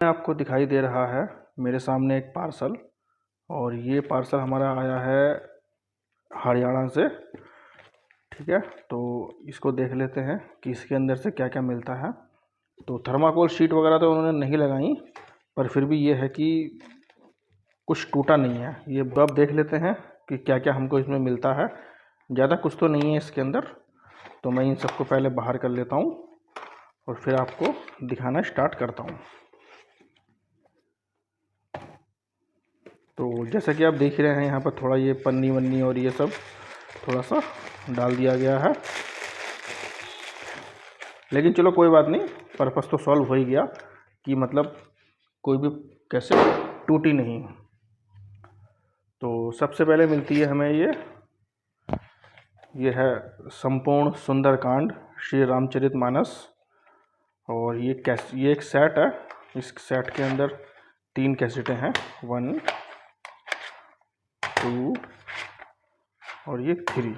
आपको दिखाई दे रहा है मेरे सामने एक पार्सल, और ये पार्सल हमारा आया है हरियाणा से। ठीक है, तो इसको देख लेते हैं कि इसके अंदर से क्या क्या मिलता है। तो थर्माकोल शीट वगैरह तो उन्होंने नहीं लगाई, पर फिर भी ये है कि कुछ टूटा नहीं है। ये अब देख लेते हैं कि क्या क्या हमको इसमें मिलता है। ज़्यादा कुछ तो नहीं है इसके अंदर, तो मैं इन सबको पहले बाहर कर लेता हूँ और फिर आपको दिखाना स्टार्ट करता हूँ। तो जैसा कि आप देख रहे हैं, यहाँ पर थोड़ा ये पन्नी वन्नी और ये सब थोड़ा सा डाल दिया गया है, लेकिन चलो कोई बात नहीं, पर्पस तो सॉल्व हो ही गया कि मतलब कोई भी कैसे टूटी नहीं। तो सबसे पहले मिलती है हमें ये है संपूर्ण सुंदरकांड श्री रामचरितमानस, और ये एक सेट है। इस सेट के अंदर 3 कैसेटें हैं, 1, 2 और ये 3।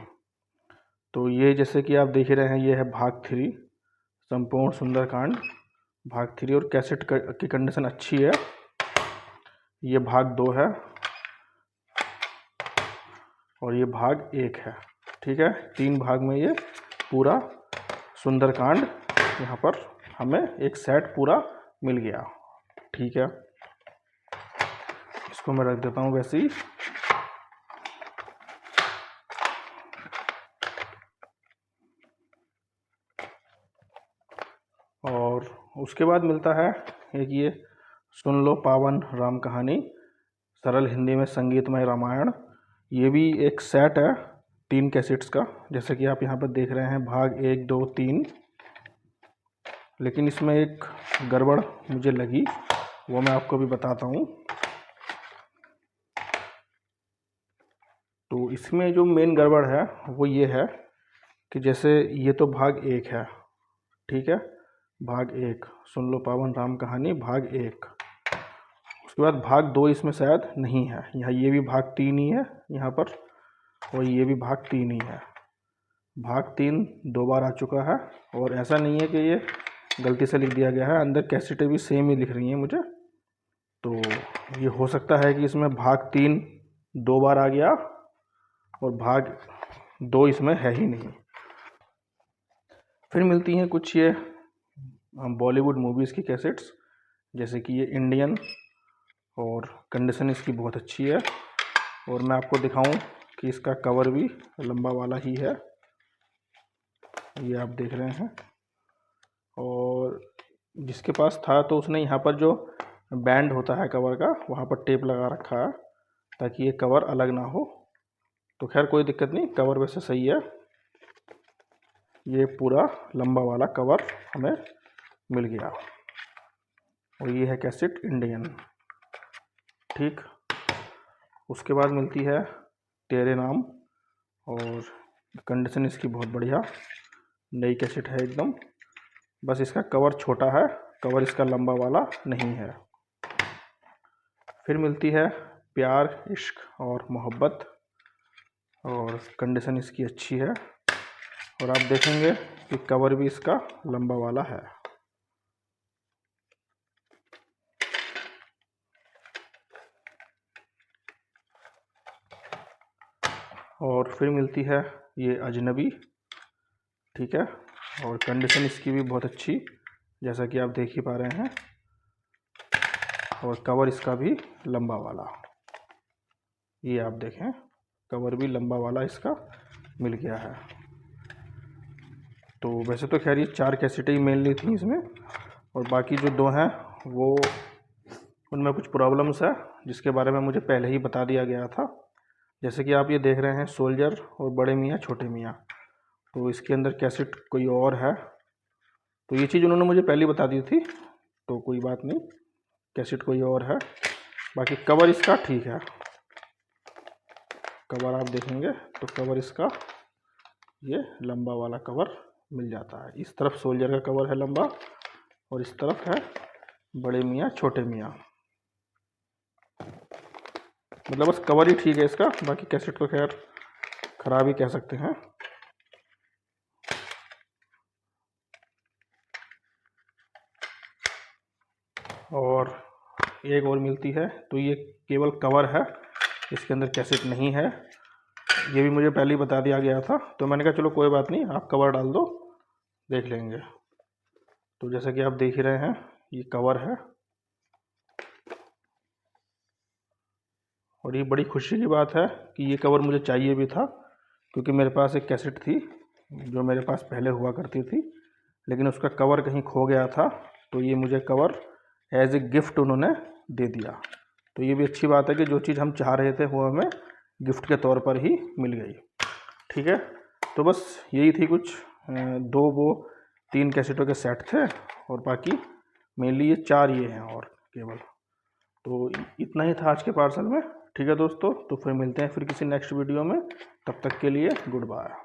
तो ये जैसे कि आप देख रहे हैं, ये है भाग 3 संपूर्ण सुंदरकांड भाग 3, और कैसेट की कंडीशन अच्छी है। ये भाग 2 है और ये भाग 1 है। ठीक है, 3 भाग में ये पूरा सुंदरकांड यहाँ पर हमें एक सेट पूरा मिल गया। ठीक है, इसको मैं रख देता हूँ वैसे ही। और उसके बाद मिलता है एक ये सुन लो पावन राम कहानी सरल हिंदी में संगीतमय रामायण। ये भी एक सेट है 3 कैसेट्स का, जैसे कि आप यहाँ पर देख रहे हैं, भाग 1, 2, 3। लेकिन इसमें एक गड़बड़ मुझे लगी, वो मैं आपको भी बताता हूँ। तो इसमें जो मेन गड़बड़ है वो ये है कि जैसे ये तो भाग 1 है, ठीक है, भाग 1 सुन लो पावन राम कहानी भाग 1। उसके बाद भाग 2 इसमें शायद नहीं है, यहाँ ये भी भाग 3 ही है यहाँ पर, और ये भी भाग 3 ही है। भाग 3 2 बार आ चुका है, और ऐसा नहीं है कि ये गलती से लिख दिया गया है, अंदर कैसेटें भी सेम ही लिख रही हैं मुझे। तो ये हो सकता है कि इसमें भाग 3 2 बार आ गया और भाग 2 इसमें है ही नहीं। फिर मिलती हैं कुछ ये बॉलीवुड मूवीज़ की कैसेट्स, जैसे कि ये इंडियन, और कंडीशन इसकी बहुत अच्छी है। और मैं आपको दिखाऊं कि इसका कवर भी लंबा वाला ही है, ये आप देख रहे हैं। और जिसके पास था तो उसने यहाँ पर जो बैंड होता है कवर का, वहाँ पर टेप लगा रखा है ताकि ये कवर अलग ना हो। तो खैर कोई दिक्कत नहीं, कवर वैसे सही है। ये पूरा लंबा वाला कवर हमें मिल गया, और ये है कैसेट इंडियन। ठीक, उसके बाद मिलती है तेरे नाम, और कंडीशन इसकी बहुत बढ़िया, नई कैसेट है एकदम। बस इसका कवर छोटा है, कवर इसका लंबा वाला नहीं है। फिर मिलती है प्यार इश्क और मोहब्बत, और कंडीशन इसकी अच्छी है, और आप देखेंगे कि कवर भी इसका लंबा वाला है। और फिर मिलती है ये अजनबी, ठीक है, और कंडीशन इसकी भी बहुत अच्छी, जैसा कि आप देख ही पा रहे हैं, और कवर इसका भी लंबा वाला, ये आप देखें, कवर भी लंबा वाला इसका मिल गया है। तो वैसे तो खैर ये 4 कैसेटें ही मेनली थी इसमें, और बाकी जो 2 हैं वो उनमें कुछ प्रॉब्लम्स है, जिसके बारे में मुझे पहले ही बता दिया गया था। जैसे कि आप ये देख रहे हैं सोल्जर और बड़े मियाँ छोटे मियाँ, तो इसके अंदर कैसेट कोई और है। तो ये चीज़ उन्होंने मुझे पहले बता दी थी, तो कोई बात नहीं, कैसेट कोई और है। बाकी कवर इसका ठीक है, कवर आप देखेंगे तो कवर इसका ये लंबा वाला कवर मिल जाता है। इस तरफ सोल्जर का कवर है लंबा, और इस तरफ है बड़े मियाँ छोटे मियाँ, मतलब बस कवर ही ठीक है इसका, बाकी कैसेट तो खैर ख़राब ही कह सकते हैं। और एक और मिलती है। तो ये केवल कवर है, इसके अंदर कैसेट नहीं है। ये भी मुझे पहले ही बता दिया गया था, तो मैंने कहा चलो कोई बात नहीं, आप कवर डाल दो, देख लेंगे। तो जैसा कि आप देख ही रहे हैं, ये कवर है। और ये बड़ी खुशी की बात है कि ये कवर मुझे चाहिए भी था, क्योंकि मेरे पास एक कैसेट थी जो मेरे पास पहले हुआ करती थी, लेकिन उसका कवर कहीं खो गया था। तो ये मुझे कवर एज ए गिफ्ट उन्होंने दे दिया। तो ये भी अच्छी बात है कि जो चीज़ हम चाह रहे थे वो हमें गिफ्ट के तौर पर ही मिल गई। ठीक है, तो बस यही थी कुछ 3 कैसेटों के सेट थे, और बाकी मेनली ये 4 ये हैं और केवल। तो इतना ही था आज के पार्सल में। ठीक है दोस्तों, तो फिर मिलते हैं फिर किसी नेक्स्ट वीडियो में। तब तक के लिए गुड बाय।